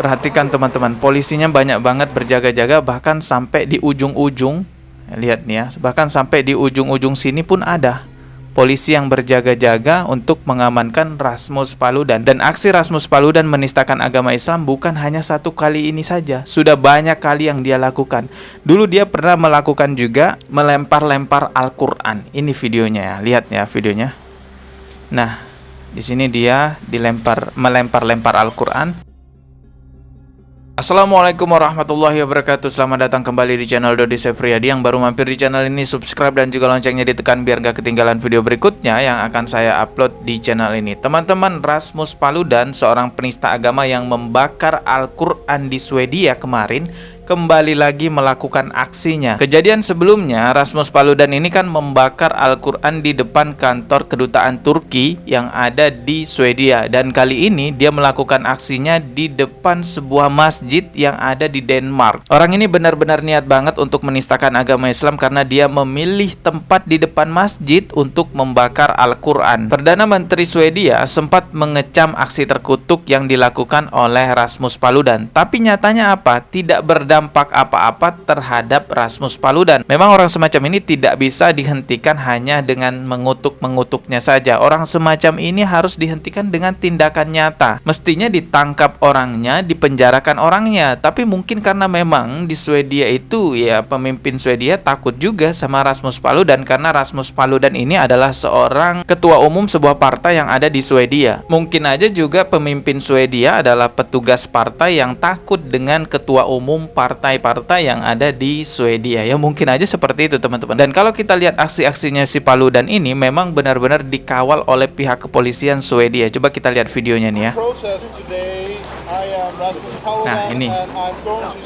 Perhatikan teman-teman, polisinya banyak banget berjaga-jaga, bahkan sampai di ujung-ujung. Lihat nih ya, bahkan sampai di ujung-ujung sini pun ada polisi yang berjaga-jaga untuk mengamankan Rasmus Paludan. Dan aksi Rasmus Paludan menistakan agama Islam bukan hanya satu kali ini saja, sudah banyak kali yang dia lakukan. Dulu dia pernah melakukan juga melempar-lempar Al-Quran. Ini videonya ya, lihat ya videonya. Nah, di sini dia melempar-lempar Al-Quran. Assalamualaikum warahmatullahi wabarakatuh. Selamat datang kembali di channel Dodi Sefriadi. Yang baru mampir di channel ini, subscribe dan juga loncengnya ditekan biar gak ketinggalan video berikutnya yang akan saya upload di channel ini. Teman-teman, Rasmus Paludan, seorang penista agama yang membakar Al-Quran di Swedia kemarin, kembali lagi melakukan aksinya. Kejadian sebelumnya, Rasmus Paludan ini kan membakar Al-Quran di depan kantor kedutaan Turki yang ada di Swedia. Dan kali ini dia melakukan aksinya di depan sebuah masjid yang ada di Denmark. Orang ini benar-benar niat banget untuk menistakan agama Islam karena dia memilih tempat di depan masjid untuk membakar Al-Quran. Perdana Menteri Swedia sempat mengecam aksi terkutuk yang dilakukan oleh Rasmus Paludan. Tapi nyatanya apa? Tidak berdampak apa-apa terhadap Rasmus Paludan. Memang orang semacam ini tidak bisa dihentikan hanya dengan mengutuk-mengutuknya saja. Orang semacam ini harus dihentikan dengan tindakan nyata. Mestinya ditangkap orangnya, dipenjarakan orangnya. Tapi mungkin karena memang di Swedia itu ya pemimpin Swedia takut juga sama Rasmus Paludan, karena Rasmus Paludan ini adalah seorang ketua umum sebuah partai yang ada di Swedia. Mungkin aja juga pemimpin Swedia adalah petugas partai yang takut dengan ketua umum partai-partai yang ada di Swedia. Ya mungkin aja seperti itu teman-teman. Dan kalau kita lihat aksi-aksinya si Paludan ini memang benar-benar dikawal oleh pihak kepolisian Swedia. Coba kita lihat videonya nih ya. Nah ini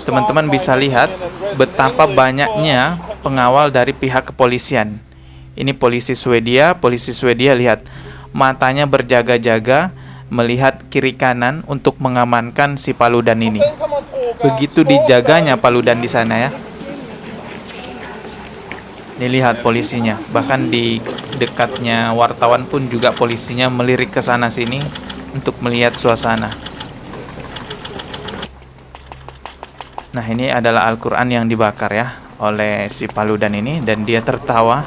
teman-teman bisa lihat betapa banyaknya pengawal dari pihak kepolisian. Ini polisi Swedia lihat matanya berjaga-jaga melihat kiri kanan untuk mengamankan si Paludan ini. Begitu dijaganya Paludan di sana ya. Dilihat polisinya, bahkan di dekatnya wartawan pun juga polisinya melirik ke sana sini untuk melihat suasana. Nah, ini adalah Al-Quran yang dibakar ya oleh si Paludan ini, dan dia tertawa.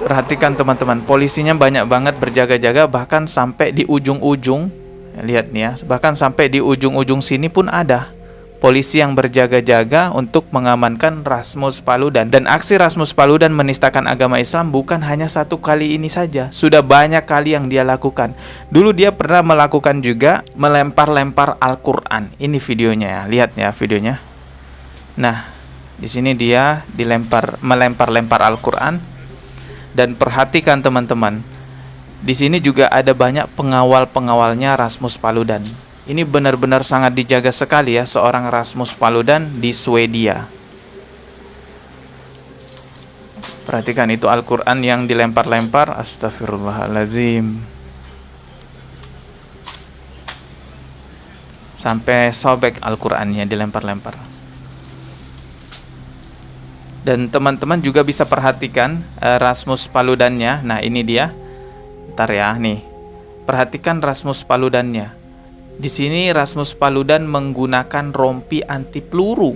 Perhatikan teman-teman, polisinya banyak banget berjaga-jaga, bahkan sampai di ujung-ujung. Lihat nih ya, bahkan sampai di ujung-ujung sini pun ada polisi yang berjaga-jaga untuk mengamankan Rasmus Paludan. Dan aksi Rasmus Paludan menistakan agama Islam bukan hanya satu kali ini saja, sudah banyak kali yang dia lakukan. Dulu dia pernah melakukan juga melempar-lempar Al-Quran. Ini videonya ya, lihat ya videonya. Nah, di sini dia melempar-lempar Al-Quran. Dan perhatikan teman-teman, di sini juga ada banyak pengawal-pengawalnya Rasmus Paludan. Ini benar-benar sangat dijaga sekali ya seorang Rasmus Paludan di Swedia. Perhatikan itu Al-Quran yang dilempar-lempar. Astagfirullahaladzim. Sampai sobek Al-Qurannya dilempar-lempar. Dan teman-teman juga bisa perhatikan Rasmus Paludannya. Nah ini dia. Ntar ya nih. Perhatikan Rasmus Paludannya. Di sini Rasmus Paludan menggunakan rompi anti peluru.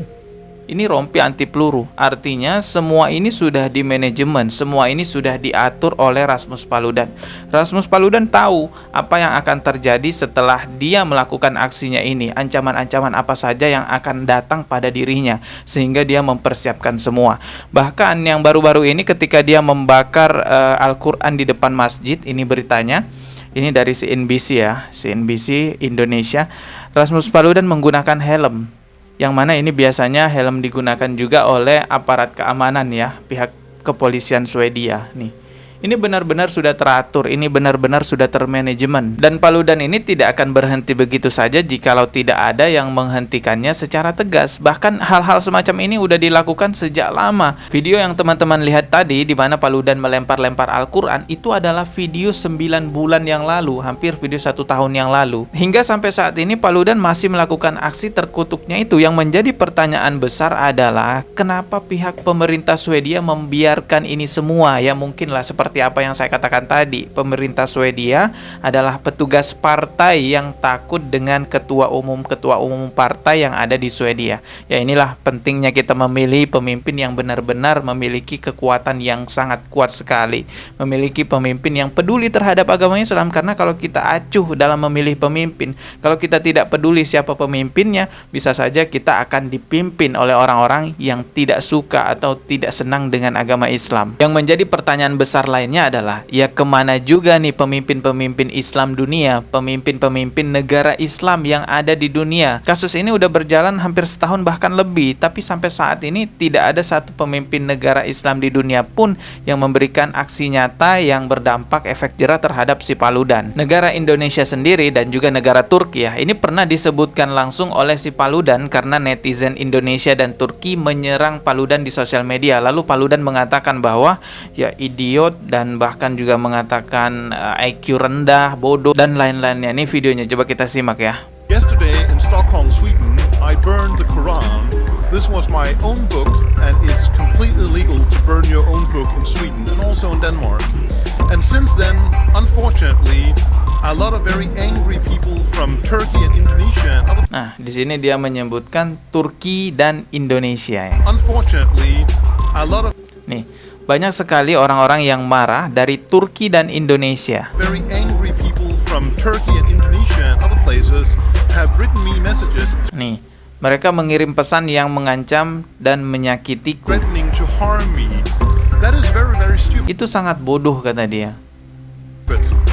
Ini rompi anti peluru. Artinya semua ini sudah di manajemen, semua ini sudah diatur oleh Rasmus Paludan. Rasmus Paludan tahu apa yang akan terjadi setelah dia melakukan aksinya ini. Ancaman-ancaman apa saja yang akan datang pada dirinya, sehingga dia mempersiapkan semua. Bahkan yang baru-baru ini ketika dia membakar Al-Quran di depan masjid, ini beritanya. Ini dari CNBC ya, CNBC Indonesia. Rasmus Paludan menggunakan helm, yang mana ini biasanya helm digunakan juga oleh aparat keamanan ya, pihak kepolisian Swedia nih. Ini benar-benar sudah teratur, ini benar-benar sudah termanajemen. Dan Paludan ini tidak akan berhenti begitu saja jikalau tidak ada yang menghentikannya secara tegas. Bahkan hal-hal semacam ini udah dilakukan sejak lama. Video yang teman-teman lihat tadi di mana Paludan melempar-lempar Al-Quran itu adalah video 9 bulan yang lalu, hampir video 1 tahun yang lalu. Hingga sampai saat ini Paludan masih melakukan aksi terkutuknya itu. Yang menjadi pertanyaan besar adalah kenapa pihak pemerintah Swedia membiarkan ini semua? Ya mungkinlah seperti seperti apa yang saya katakan tadi. Pemerintah Swedia adalah petugas partai yang takut dengan ketua umum partai yang ada di Swedia. Ya, inilah pentingnya kita memilih pemimpin yang benar-benar memiliki kekuatan yang sangat kuat sekali, memiliki pemimpin yang peduli terhadap agama Islam. Karena kalau kita acuh dalam memilih pemimpin, kalau kita tidak peduli siapa pemimpinnya, bisa saja kita akan dipimpin oleh orang-orang yang tidak suka atau tidak senang dengan agama Islam. Yang menjadi pertanyaan besar lainnya adalah, ya kemana juga nih pemimpin-pemimpin Islam dunia, pemimpin-pemimpin negara Islam yang ada di dunia? Kasus ini udah berjalan hampir setahun bahkan lebih, tapi sampai saat ini tidak ada satu pemimpin negara Islam di dunia pun yang memberikan aksi nyata yang berdampak efek jera terhadap si Paludan. Negara Indonesia sendiri dan juga negara Turki ya, ini pernah disebutkan langsung oleh si Paludan karena netizen Indonesia dan Turki menyerang Paludan di sosial media. Lalu Paludan mengatakan bahwa ya idiot dan bahkan juga mengatakan IQ rendah, bodoh dan lain-lainnya. Ini videonya coba kita simak ya. Yesterday in Stockholm, Sweden, I burned the Quran. This was my own book and it's completely legal to burn your own book in Sweden and also in Denmark. And since then, unfortunately, a lot of very angry people from Turkey and Indonesia and other... Nah, di sini dia menyebutkan Turki dan Indonesia ya. Unfortunately, a lot of... Nih, banyak sekali orang-orang yang marah dari Turki dan Indonesia. Very angry people from Turkey and Indonesia and other places have written me messages. Nih, mereka mengirim pesan yang mengancam dan menyakitiku. Threatening to harm me. That is very, very stupid. Itu sangat bodoh, kata dia.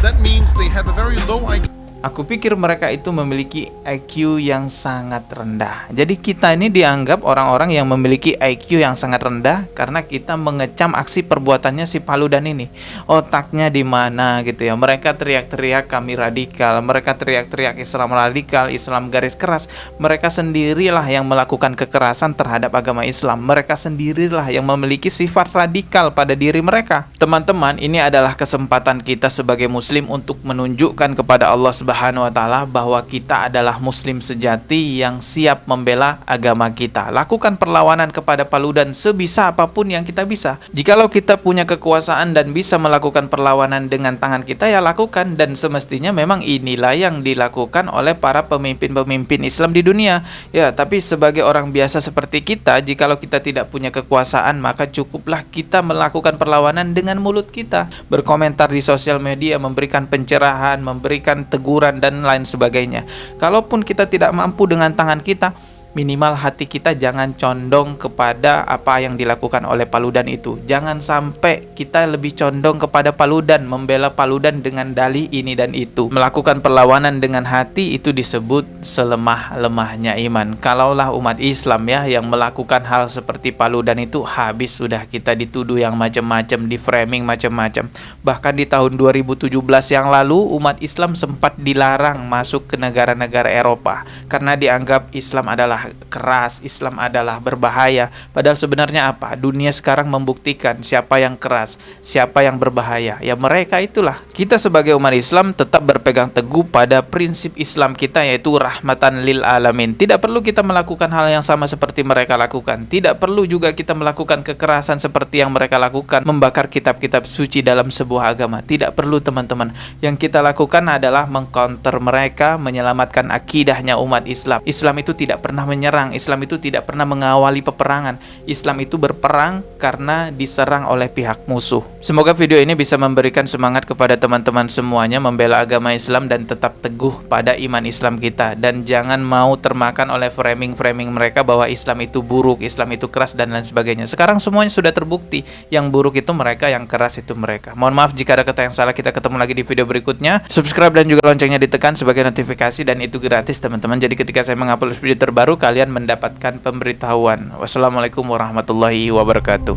That means they have a very low IQ. Aku pikir mereka itu memiliki IQ yang sangat rendah. Jadi kita ini dianggap orang-orang yang memiliki IQ yang sangat rendah karena kita mengecam aksi perbuatannya si Paludan ini. Otaknya di mana gitu ya. Mereka teriak-teriak kami radikal, mereka teriak-teriak Islam radikal, Islam garis keras. Mereka sendirilah yang melakukan kekerasan terhadap agama Islam. Mereka sendirilah yang memiliki sifat radikal pada diri mereka. Teman-teman, ini adalah kesempatan kita sebagai muslim untuk menunjukkan kepada Allah Subhanahu wa Ta'ala bahwa kita adalah muslim sejati yang siap membela agama kita. Lakukan perlawanan kepada Paludan sebisa apapun yang kita bisa. Jikalau kita punya kekuasaan dan bisa melakukan perlawanan dengan tangan kita, ya lakukan. Dan semestinya memang inilah yang dilakukan oleh para pemimpin-pemimpin Islam di dunia. Ya, tapi sebagai orang biasa seperti kita, jikalau kita tidak punya kekuasaan, maka cukuplah kita melakukan perlawanan dengan mulut kita. Berkomentar di sosial media, memberikan pencerahan, memberikan teguran dan lain sebagainya. Kalaupun kita tidak mampu dengan tangan kita, minimal hati kita jangan condong kepada apa yang dilakukan oleh Paludan itu. Jangan sampai kita lebih condong kepada Paludan, membela Paludan dengan dalih ini dan itu. Melakukan perlawanan dengan hati itu disebut selemah-lemahnya iman. Kalaulah umat Islam ya yang melakukan hal seperti Paludan itu, habis sudah kita dituduh yang macam-macam, di framing macam-macam. Bahkan di tahun 2017 yang lalu, umat Islam sempat dilarang masuk ke negara-negara Eropa karena dianggap Islam adalah keras, Islam adalah berbahaya. Padahal sebenarnya apa? Dunia sekarang membuktikan siapa yang keras, siapa yang berbahaya. Ya mereka itulah. Kita sebagai umat Islam tetap berpegang teguh pada prinsip Islam kita, yaitu rahmatan lil alamin. Tidak perlu kita melakukan hal yang sama seperti mereka lakukan. Tidak perlu juga kita melakukan kekerasan seperti yang mereka lakukan, membakar kitab-kitab suci dalam sebuah agama. Tidak perlu, teman-teman. Yang kita lakukan adalah mengcounter mereka, menyelamatkan akidahnya umat Islam. Islam itu tidak pernah menyerang, Islam itu tidak pernah mengawali peperangan. Islam itu berperang karena diserang oleh pihak musuh. Semoga video ini bisa memberikan semangat kepada teman-teman semuanya membela agama Islam dan tetap teguh pada iman Islam kita. Dan jangan mau termakan oleh framing-framing mereka bahwa Islam itu buruk, Islam itu keras dan lain sebagainya. Sekarang semuanya sudah terbukti, yang buruk itu mereka, yang keras itu mereka. Mohon maaf jika ada kata yang salah. Kita ketemu lagi di video berikutnya. Subscribe dan juga loncengnya ditekan sebagai notifikasi, dan itu gratis, teman-teman. Jadi ketika saya mengupload video terbaru, kalian mendapatkan pemberitahuan. Wassalamualaikum warahmatullahi wabarakatuh.